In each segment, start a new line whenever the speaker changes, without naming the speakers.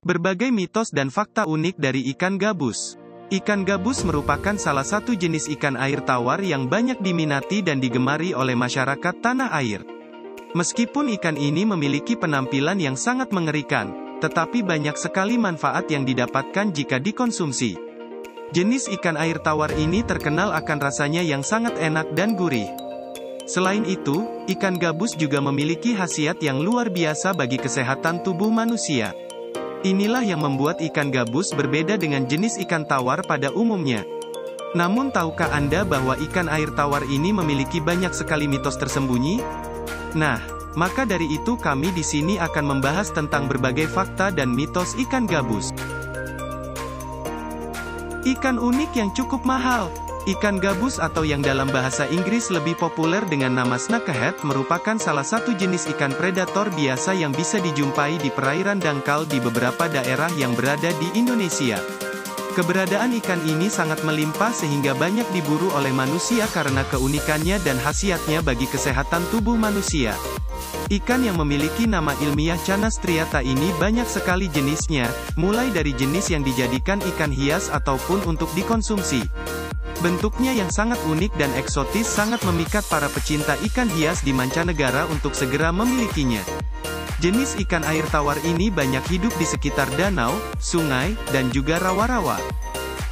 Berbagai mitos dan fakta unik dari ikan gabus. Ikan gabus merupakan salah satu jenis ikan air tawar yang banyak diminati dan digemari oleh masyarakat tanah air. Meskipun ikan ini memiliki penampilan yang sangat mengerikan, tetapi banyak sekali manfaat yang didapatkan jika dikonsumsi. Jenis ikan air tawar ini terkenal akan rasanya yang sangat enak dan gurih. Selain itu, ikan gabus juga memiliki khasiat yang luar biasa bagi kesehatan tubuh manusia. Inilah yang membuat ikan gabus berbeda dengan jenis ikan tawar pada umumnya. Namun tahukah Anda bahwa ikan air tawar ini memiliki banyak sekali mitos tersembunyi? Nah, maka dari itu kami di sini akan membahas tentang berbagai fakta dan mitos ikan gabus. Ikan unik yang cukup mahal. Ikan gabus atau yang dalam bahasa Inggris lebih populer dengan nama snakehead merupakan salah satu jenis ikan predator biasa yang bisa dijumpai di perairan dangkal di beberapa daerah yang berada di Indonesia. Keberadaan ikan ini sangat melimpah sehingga banyak diburu oleh manusia karena keunikannya dan khasiatnya bagi kesehatan tubuh manusia. Ikan yang memiliki nama ilmiah Channa striata ini banyak sekali jenisnya, mulai dari jenis yang dijadikan ikan hias ataupun untuk dikonsumsi. Bentuknya yang sangat unik dan eksotis sangat memikat para pecinta ikan hias di mancanegara untuk segera memilikinya. Jenis ikan air tawar ini banyak hidup di sekitar danau, sungai, dan juga rawa-rawa.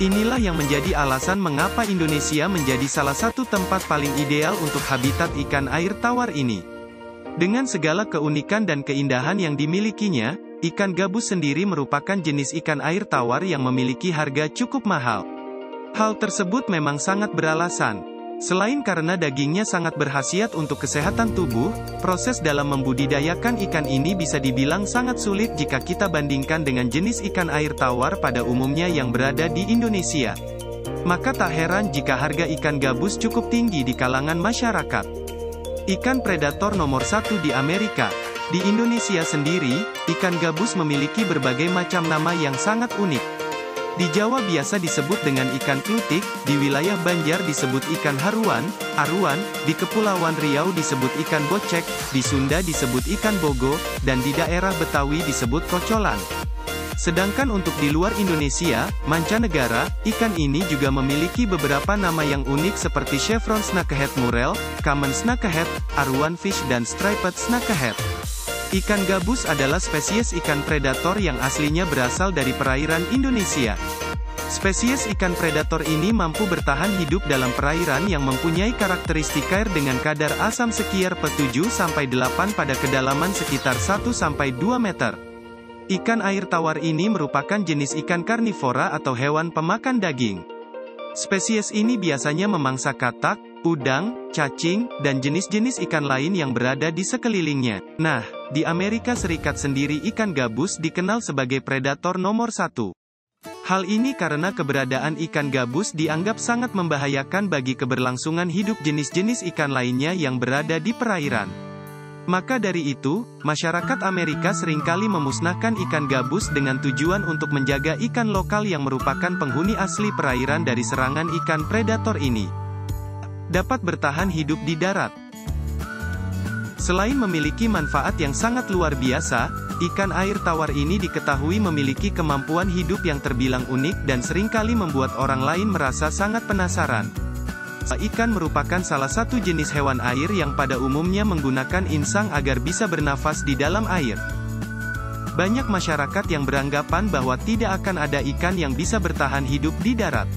Inilah yang menjadi alasan mengapa Indonesia menjadi salah satu tempat paling ideal untuk habitat ikan air tawar ini. Dengan segala keunikan dan keindahan yang dimilikinya, ikan gabus sendiri merupakan jenis ikan air tawar yang memiliki harga cukup mahal. Hal tersebut memang sangat beralasan. Selain karena dagingnya sangat berkhasiat untuk kesehatan tubuh, proses dalam membudidayakan ikan ini bisa dibilang sangat sulit jika kita bandingkan dengan jenis ikan air tawar pada umumnya yang berada di Indonesia. Maka tak heran jika harga ikan gabus cukup tinggi di kalangan masyarakat. Ikan predator nomor satu di Amerika. Di Indonesia sendiri, ikan gabus memiliki berbagai macam nama yang sangat unik. Di Jawa biasa disebut dengan ikan klutik, di wilayah Banjar disebut ikan haruan, aruan, di Kepulauan Riau disebut ikan bocek, di Sunda disebut ikan bogo, dan di daerah Betawi disebut kocolan. Sedangkan untuk di luar Indonesia, mancanegara, ikan ini juga memiliki beberapa nama yang unik seperti chevron snakehead murel, common snakehead, aruan fish dan striped snakehead. Ikan gabus adalah spesies ikan predator yang aslinya berasal dari perairan Indonesia. Spesies ikan predator ini mampu bertahan hidup dalam perairan yang mempunyai karakteristik air dengan kadar asam sekitar 7-8 pada kedalaman sekitar 1-2 meter. Ikan air tawar ini merupakan jenis ikan karnivora atau hewan pemakan daging. Spesies ini biasanya memangsa katak, udang, cacing, dan jenis-jenis ikan lain yang berada di sekelilingnya. Nah, di Amerika Serikat sendiri ikan gabus dikenal sebagai predator nomor satu. Hal ini karena keberadaan ikan gabus dianggap sangat membahayakan bagi keberlangsungan hidup jenis-jenis ikan lainnya yang berada di perairan. Maka dari itu, masyarakat Amerika seringkali memusnahkan ikan gabus dengan tujuan untuk menjaga ikan lokal yang merupakan penghuni asli perairan dari serangan ikan predator ini. Dapat bertahan hidup di darat. Selain memiliki manfaat yang sangat luar biasa, ikan air tawar ini diketahui memiliki kemampuan hidup yang terbilang unik dan seringkali membuat orang lain merasa sangat penasaran. Ikan merupakan salah satu jenis hewan air yang pada umumnya menggunakan insang agar bisa bernafas di dalam air. Banyak masyarakat yang beranggapan bahwa tidak akan ada ikan yang bisa bertahan hidup di darat.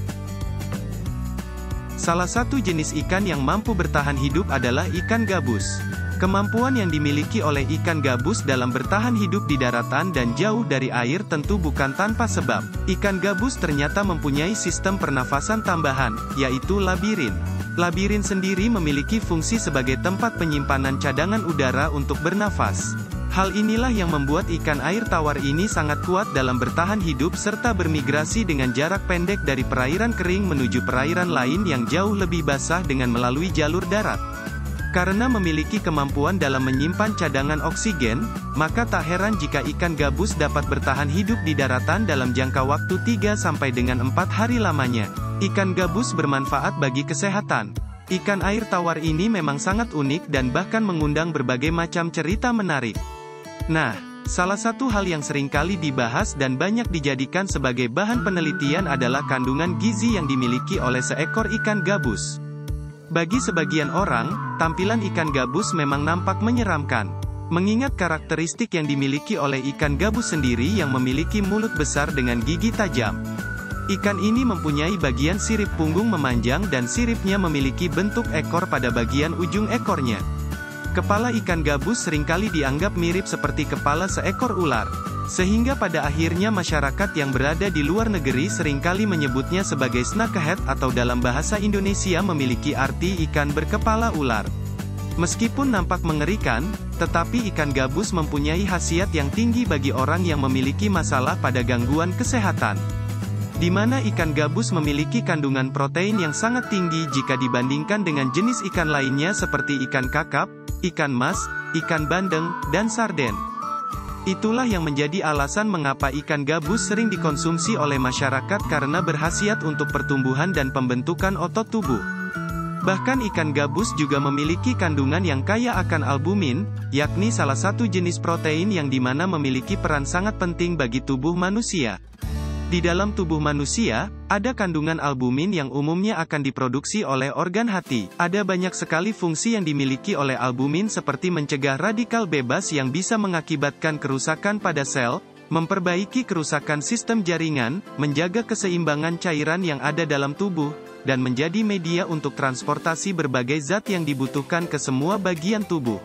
Salah satu jenis ikan yang mampu bertahan hidup adalah ikan gabus. Kemampuan yang dimiliki oleh ikan gabus dalam bertahan hidup di daratan dan jauh dari air tentu bukan tanpa sebab. Ikan gabus ternyata mempunyai sistem pernafasan tambahan, yaitu labirin. Labirin sendiri memiliki fungsi sebagai tempat penyimpanan cadangan udara untuk bernafas. Hal inilah yang membuat ikan air tawar ini sangat kuat dalam bertahan hidup serta bermigrasi dengan jarak pendek dari perairan kering menuju perairan lain yang jauh lebih basah dengan melalui jalur darat. Karena memiliki kemampuan dalam menyimpan cadangan oksigen, maka tak heran jika ikan gabus dapat bertahan hidup di daratan dalam jangka waktu 3-4 hari lamanya. Ikan gabus bermanfaat bagi kesehatan. Ikan air tawar ini memang sangat unik dan bahkan mengundang berbagai macam cerita menarik. Nah, Salah satu hal yang seringkali dibahas dan banyak dijadikan sebagai bahan penelitian adalah kandungan gizi yang dimiliki oleh seekor ikan gabus. Bagi sebagian orang, tampilan ikan gabus memang nampak menyeramkan. Mengingat karakteristik yang dimiliki oleh ikan gabus sendiri yang memiliki mulut besar dengan gigi tajam. Ikan ini mempunyai bagian sirip punggung memanjang dan siripnya memiliki bentuk ekor pada bagian ujung ekornya. Kepala ikan gabus seringkali dianggap mirip seperti kepala seekor ular. Sehingga pada akhirnya masyarakat yang berada di luar negeri seringkali menyebutnya sebagai snakehead atau dalam bahasa Indonesia memiliki arti ikan berkepala ular. Meskipun nampak mengerikan, tetapi ikan gabus mempunyai khasiat yang tinggi bagi orang yang memiliki masalah pada gangguan kesehatan. Di mana ikan gabus memiliki kandungan protein yang sangat tinggi jika dibandingkan dengan jenis ikan lainnya seperti ikan kakap, ikan mas, ikan bandeng, dan sarden. Itulah yang menjadi alasan mengapa ikan gabus sering dikonsumsi oleh masyarakat karena berkhasiat untuk pertumbuhan dan pembentukan otot tubuh. Bahkan ikan gabus juga memiliki kandungan yang kaya akan albumin, yakni salah satu jenis protein yang dimana memiliki peran sangat penting bagi tubuh manusia. Di dalam tubuh manusia, ada kandungan albumin yang umumnya akan diproduksi oleh organ hati. Ada banyak sekali fungsi yang dimiliki oleh albumin seperti mencegah radikal bebas yang bisa mengakibatkan kerusakan pada sel, memperbaiki kerusakan sistem jaringan, menjaga keseimbangan cairan yang ada dalam tubuh, dan menjadi media untuk transportasi berbagai zat yang dibutuhkan ke semua bagian tubuh.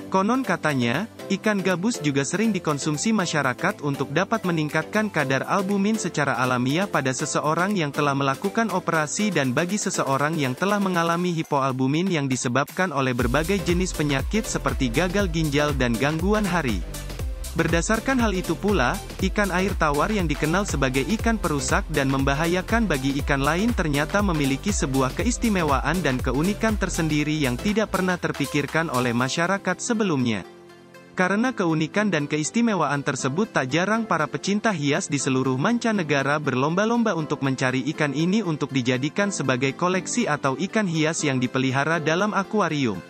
Konon katanya, ikan gabus juga sering dikonsumsi masyarakat untuk dapat meningkatkan kadar albumin secara alamiah pada seseorang yang telah melakukan operasi dan bagi seseorang yang telah mengalami hipoalbumin yang disebabkan oleh berbagai jenis penyakit seperti gagal ginjal dan gangguan hari. Berdasarkan hal itu pula, ikan air tawar yang dikenal sebagai ikan perusak dan membahayakan bagi ikan lain ternyata memiliki sebuah keistimewaan dan keunikan tersendiri yang tidak pernah terpikirkan oleh masyarakat sebelumnya. Karena keunikan dan keistimewaan tersebut tak jarang para pecinta hias di seluruh mancanegara berlomba-lomba untuk mencari ikan ini untuk dijadikan sebagai koleksi atau ikan hias yang dipelihara dalam akuarium.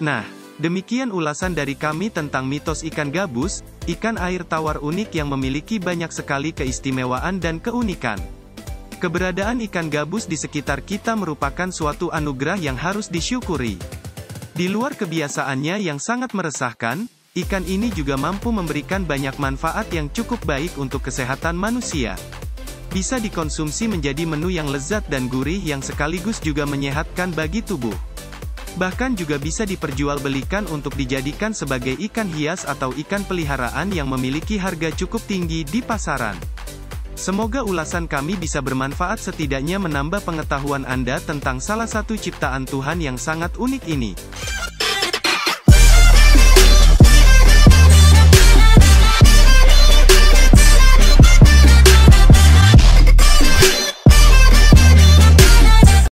Nah, demikian ulasan dari kami tentang mitos ikan gabus, ikan air tawar unik yang memiliki banyak sekali keistimewaan dan keunikan. Keberadaan ikan gabus di sekitar kita merupakan suatu anugerah yang harus disyukuri. Di luar kebiasaannya yang sangat meresahkan, ikan ini juga mampu memberikan banyak manfaat yang cukup baik untuk kesehatan manusia. Bisa dikonsumsi menjadi menu yang lezat dan gurih yang sekaligus juga menyehatkan bagi tubuh. Bahkan juga bisa diperjualbelikan untuk dijadikan sebagai ikan hias atau ikan peliharaan yang memiliki harga cukup tinggi di pasaran. Semoga ulasan kami bisa bermanfaat setidaknya menambah pengetahuan Anda tentang salah satu ciptaan Tuhan yang sangat unik ini.